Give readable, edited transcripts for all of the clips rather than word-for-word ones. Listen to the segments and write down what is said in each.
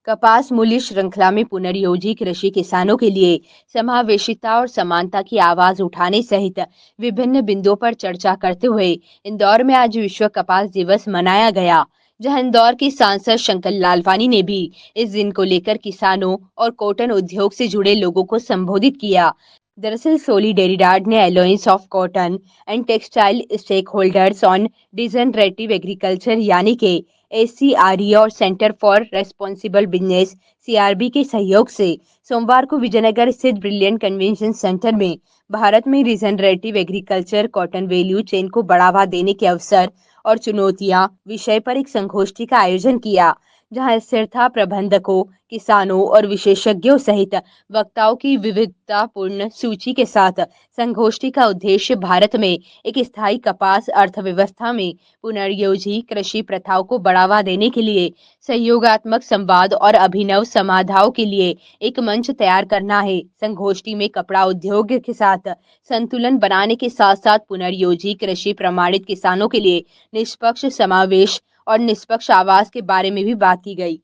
कपास मूल्य श्रृंखला में पुनर्योजी कृषि किसानों के लिए समावेशिता और समानता की आवाज उठाने सहित विभिन्न बिंदुओं पर चर्चा करते हुए इंदौर में आज विश्व कपास दिवस मनाया गया, जहां इंदौर के सांसद शंकर लालवानी ने भी इस दिन को लेकर किसानों और कॉटन उद्योग से जुड़े लोगों को संबोधित किया। दरअसल सोलिडेरिडाड ने alliance of cotton and textile stakeholders on degenerative agriculture यानी के एससीआरई और centre for responsible business CRB के सहयोग से सोमवार को विजयनगर स्थित ब्रिलियंट कन्वेंशन सेंटर में भारत में regenerative agriculture cotton value chain को बढ़ावा देने के अवसर और चुनौतियां विषय पर एक संगोष्ठी का आयोजन किया, जहां स्थिरता प्रबंधकों, किसानों और विशेषज्ञों सहित वक्ताओं की विविधतापूर्ण सूची के साथ संगोष्ठी का उद्देश्य भारत में एक स्थायी कपास अर्थव्यवस्था में पुनर्योजी कृषि प्रथाओं को बढ़ावा देने के लिए सहयोगात्मक संवाद और अभिनव समाधानों के लिए एक मंच तैयार करना है। संगोष्ठी में कपड़ा उद्योग के साथ संतुलन बनाने के साथ साथ पुनर्योजी कृषि प्रमाणित किसानों के लिए निष्पक्ष समावेश और निष्पक्ष आवास के बारे में भी बात की गई।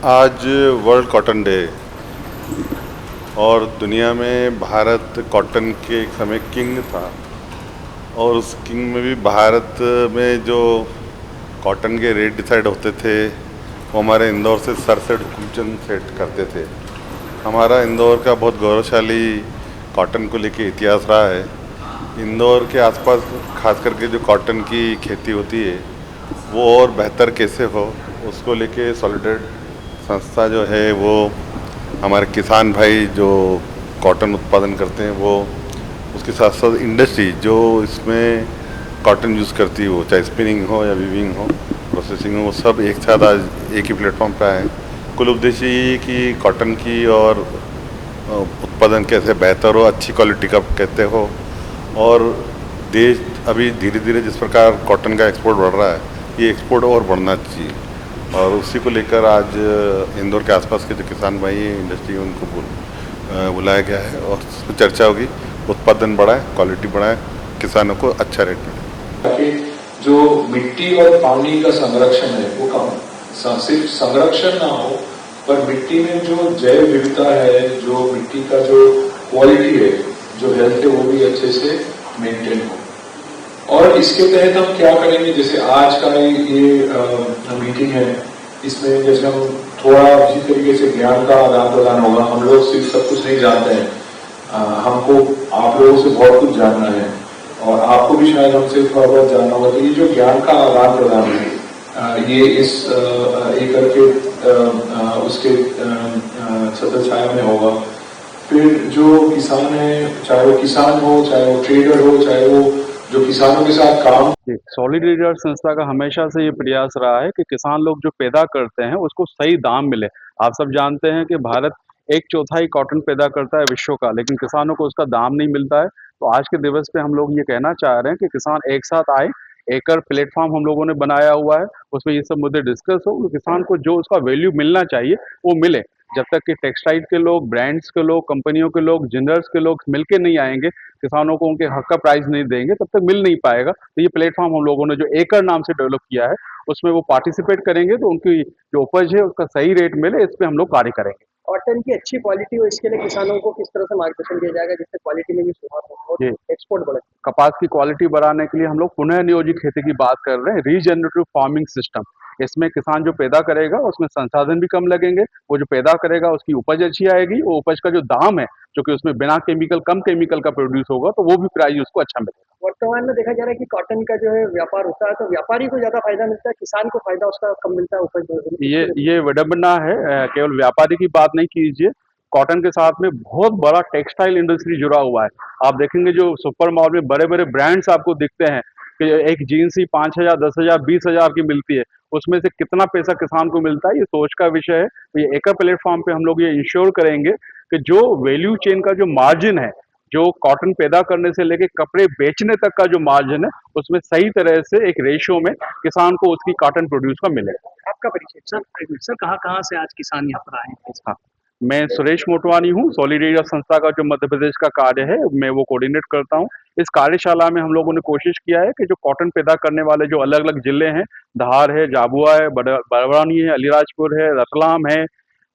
आज वर्ल्ड कॉटन डे और दुनिया में भारत कॉटन के एक समय किंग था और उस किंग में भी भारत में जो कॉटन के रेट डिसाइड होते थे वो हमारे इंदौर से सर सेठ हुकुमचंद सेट करते थे। हमारा इंदौर का बहुत गौरवशाली कॉटन को लेके इतिहास रहा है। इंदौर के आसपास खास करके जो कॉटन की खेती होती है वो और बेहतर कैसे हो उसको लेके सॉलिडेरिटी संस्था जो है वो हमारे किसान भाई जो कॉटन उत्पादन करते हैं वो उसके साथ साथ इंडस्ट्री जो इसमें कॉटन यूज़ करती है वो चाहे स्पिनिंग हो या वीविंग हो प्रोसेसिंग हो वो सब एक साथ आज एक ही प्लेटफॉर्म पे आए। कुल उद्देश्य ये कि कॉटन की और उत्पादन कैसे बेहतर हो, अच्छी क्वालिटी का कहते हो और देश अभी धीरे धीरे जिस प्रकार कॉटन का एक्सपोर्ट बढ़ रहा है ये एक्सपोर्ट और बढ़ना चाहिए और उसी को लेकर आज इंदौर के आसपास के जो किसान भाई हैं इंडस्ट्री उनको बुलाया गया है और उसमें चर्चा होगी, उत्पादन बढ़ाए, क्वालिटी बढ़ाए, किसानों को अच्छा रेट मिले। जो मिट्टी और पानी का संरक्षण है वो कम सिर्फ संरक्षण ना हो पर मिट्टी में जो जैव विविधता है, जो मिट्टी का जो क्वालिटी है, जो हेल्थ है वो भी अच्छे से मेंटेन हो। और इसके तहत हम क्या करेंगे, जैसे आज का ये मीटिंग है इसमें जैसे हम थोड़ा इसी तरीके से ज्ञान का आदान प्रदान होगा। हम लोग सिर्फ सब कुछ नहीं जानते हैं, हमको आप लोगों से बहुत कुछ जानना है और आपको भी शायद हमसे थोड़ा बहुत जानना होगा। तो ये जो ज्ञान का आदान प्रदान है ये इस एकड़ के उसके छत्र छाया में होगा। फिर जो किसान है, चाहे वो किसान हो, चाहे वो ट्रेडर हो, चाहे वो जो किसानों के साथ काम। सॉलिडेरिटी संस्था का हमेशा से ये प्रयास रहा है कि किसान लोग जो पैदा करते हैं उसको सही दाम मिले। आप सब जानते हैं कि भारत 1/4 कॉटन पैदा करता है विश्व का, लेकिन किसानों को उसका दाम नहीं मिलता है। तो आज के दिवस पे हम लोग ये कहना चाह रहे हैं कि किसान एक साथ आए, एक प्लेटफॉर्म हम लोगों ने बनाया हुआ है, उसमें ये सब मुद्दे डिस्कस हो, किसान को जो उसका वैल्यू मिलना चाहिए वो मिले। जब तक कि टेक्सटाइल के लोग, ब्रांड्स के लोग, कंपनियों के लोग, जिनर्स के लोग मिलके नहीं आएंगे, किसानों को उनके हक का प्राइस नहीं देंगे, तब तक मिल नहीं पाएगा। तो ये प्लेटफॉर्म हम लोगों ने जो एकड़ नाम से डेवलप किया है उसमें वो पार्टिसिपेट करेंगे तो उनकी जो उपज है उसका सही रेट मिले, इस पे हम लोग कार्य करेंगे। कॉटन की अच्छी क्वालिटी हो इसके लिए किसानों को किस तरह से मार्गदर्शन दिया जाएगा जिससे क्वालिटी में भी सुधार हो और एक्सपोर्ट बढ़े? कपास की क्वालिटी बढ़ाने के लिए हम लोग पुनः नियोजित खेती की बात कर रहे हैं, रीजनरेटिव फार्मिंग सिस्टम। इसमें किसान जो पैदा करेगा उसमें संसाधन भी कम लगेंगे, वो जो पैदा करेगा उसकी उपज अच्छी आएगी, वो उपज का जो दाम है जो कि उसमें बिना केमिकल, कम केमिकल का प्रोड्यूस होगा तो वो भी प्राइस उसको अच्छा मिलेगा। वर्तमान में देखा जा रहा है कि कॉटन का जो है व्यापार होता है तो व्यापारी को ज्यादा फायदा मिलता है, किसान को फायदा उसका कम मिलता है उपज। ये विडंबना है। केवल व्यापारी की बात नहीं कीजिए, कॉटन के साथ में बहुत बड़ा टेक्सटाइल इंडस्ट्री जुड़ा हुआ है। आप देखेंगे जो सुपर मॉल में बड़े बड़े ब्रांड्स आपको दिखते हैं कि एक जीन्स ही 5,000, 10,000, 20,000 की मिलती है, उसमें से कितना पैसा किसान को मिलता है, ये सोच का विषय है। तो ये एक प्लेटफॉर्म पे हम लोग ये इंश्योर करेंगे कि जो वैल्यू चेन का जो मार्जिन है, जो कॉटन पैदा करने से लेके कपड़े बेचने तक का जो मार्जिन है, उसमें सही तरह से एक रेशियो में किसान को उसकी कॉटन प्रोड्यूस का मिले। आपका परिचय? सर कहाँ से आज किसान यहाँ पर आए हैं? हाँ, मैं सुरेश मोटवानी हूँ। सॉलिड एरिया संस्था का जो मध्य प्रदेश का कार्य है, मैं वो कोऑर्डिनेट करता हूँ। इस कार्यशाला में हम लोगों ने कोशिश किया है कि जो कॉटन पैदा करने वाले जो अलग-अलग जिले हैं, धार है, झाबुआ है, बड़वानी है, अलीराजपुर है, रतलाम है,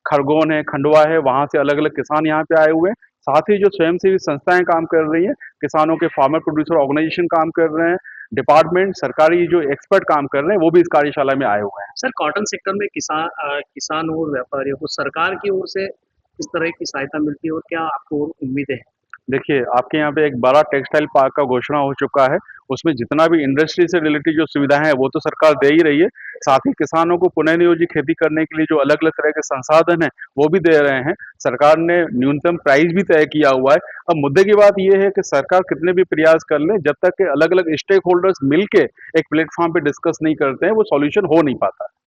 खरगोन है, खंडवा है, वहाँ से अलग-अलग किसान यहाँ पे आए हुए हैं। साथ ही जो स्वयंसेवी संस्थाएँ काम कर रही हैं, किसानों के फार्मर प्रोड्यूसर ऑर्गेनाइजेशन काम कर रहे हैं, डिपार्टमेंट, सरकारी जो एक्सपर्ट काम कर रहे हैं, वो भी इस कार्यशाला में आए हुए हैं। सर कॉटन सेक्टर में किसान और व्यापारियों को सरकार की ओर से किस तरह की सहायता मिलती है और क्या आपको उम्मीदें हैं? देखिए, आपके यहाँ पे एक बड़ा टेक्सटाइल पार्क का घोषणा हो चुका है। उसमें जितना भी इंडस्ट्री से रिलेटेड जो सुविधाएँ हैं, वो तो सरकार दे ही रही है। साथ ही किसानों को पुनःनियोजित खेती करने के लिए जो अलग-अलग तरह के संसाधन हैं, वो भी दे रहे हैं। सरकार ने न्यूनतम प्राइस भी तय किया हुआ है। अब मुद्दे की बात ये है कि सरकार कितने भी प्रयास कर ले, जब तक कि अलग-अलग स्टेक होल्डर्स मिल के एक प्लेटफ़ॉर्म पे डिस्कस नहीं करते हैं, वो सॉल्यूशन हो नहीं पाता।